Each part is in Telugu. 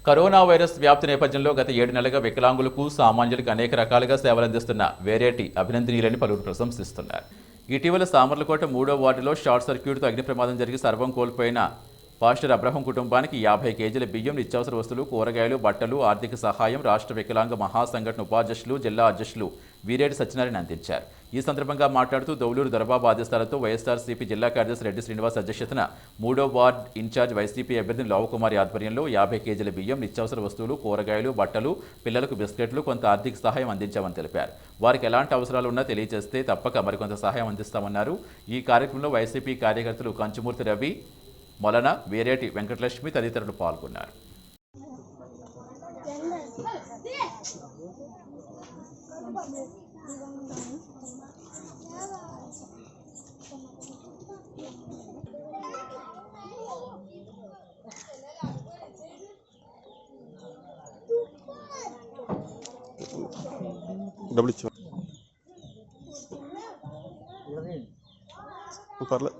కరోనా వైరస్ వ్యాప్తి నేపథ్యంలో గత 7 నెలలుగా వికలాంగులకు, సామాన్యులకు అనేక రకాలుగా సేవలందిస్తున్న వేరేటి అభినందనీయులని పలువురు ప్రశంసిస్తున్నారు. ఇటీవల సామర్లకోట 3వ వార్డులో షార్ట్ సర్క్యూట్తో అగ్ని ప్రమాదం జరిగి సర్వం కోల్పోయిన పాస్టర్ అబ్రహం కుటుంబానికి 50 కేజీల బియ్యం, నిత్యావసర వస్తువులు, కూరగాయలు, బట్టలు, ఆర్థిక సహాయం రాష్ట్ర వికలాంగ మహాసంఘటన ఉపాధ్యక్షులు, జిల్లా అధ్యక్షులు వీరేటి సత్యనారాయణ అందించారు. ఈ సందర్భంగా మాట్లాడుతూ దౌలూరు దొరబాబు ఆదేశాలతో వైఎస్ఆర్సీపీ జిల్లా కార్యదర్శి రెడ్డి శ్రీనివాస్ అధ్యక్షతన 3వ వార్డు ఇన్ఛార్జ్ వైసీపీ అభ్యర్థి లోవకుమారి ఆధ్వర్యంలో 50 కేజీల బియ్యం, నిత్యావసర వస్తువులు, కూరగాయలు, బట్టలు, పిల్లలకు బిస్కెట్లు, కొంత ఆర్థిక సహాయం అందించామని తెలిపారు. వారికి ఎలాంటి అవసరాలు ఉన్నా తెలియజేస్తే తప్పక మరికొంత సహాయం అందిస్తామన్నారు. ఈ కార్యక్రమంలో వైసీపీ కార్యకర్తలు కంచుమూర్తి రవి, మొలన, వేరేటి వెంకటలక్ష్మి తదితరులు పాల్గొన్నారు. డబ్బులు ఇచ్చా పర్లేదు.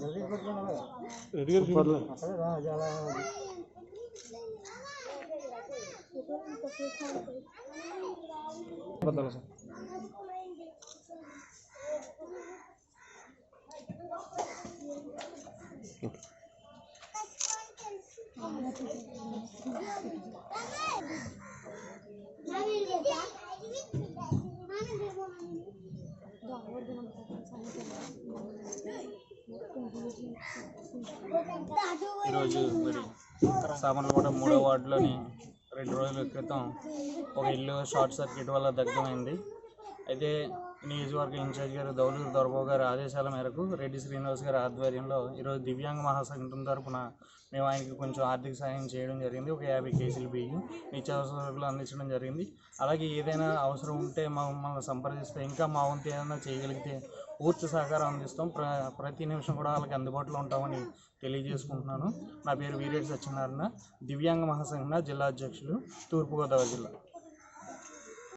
ఈరోజు మరి సామర్లకోట 3వ వార్డులోని 2 రోజుల క్రితం ఒక ఇల్లు షార్ట్ సర్క్యూట్ వల్ల దగ్ధమైంది. అయితే నియోజకవర్గ ఇన్ఛార్జ్ గారు దౌలూరు దొరబాబు గారి ఆదేశాల మేరకు రెడ్డి శ్రీనివాస్ గారి ఆధ్వర్యంలో ఈరోజు దివ్యాంగ మహాసంఘం తరఫున మేము ఆయనకి కొంచెం ఆర్థిక సహాయం చేయడం జరిగింది. ఒక 50 కేజీల బియ్యం, నిత్యావసరాలు అందించడం జరిగింది. అలాగే ఏదైనా అవసరం ఉంటే మమ్మల్ని సంప్రదిస్తే ఇంకా మా వంతు ఏదైనా చేయగలిగితే పూర్తి సహకారం అందిస్తాం. ప్రతి నిమిషం కూడా వాళ్ళకి అందుబాటులో ఉంటామని తెలియజేసుకుంటున్నాను. నా పేరు వీరేటి సత్యనారాయణ, దివ్యాంగ మహాసంఘ జిల్లా అధ్యక్షులు, తూర్పుగోదావరి జిల్లా.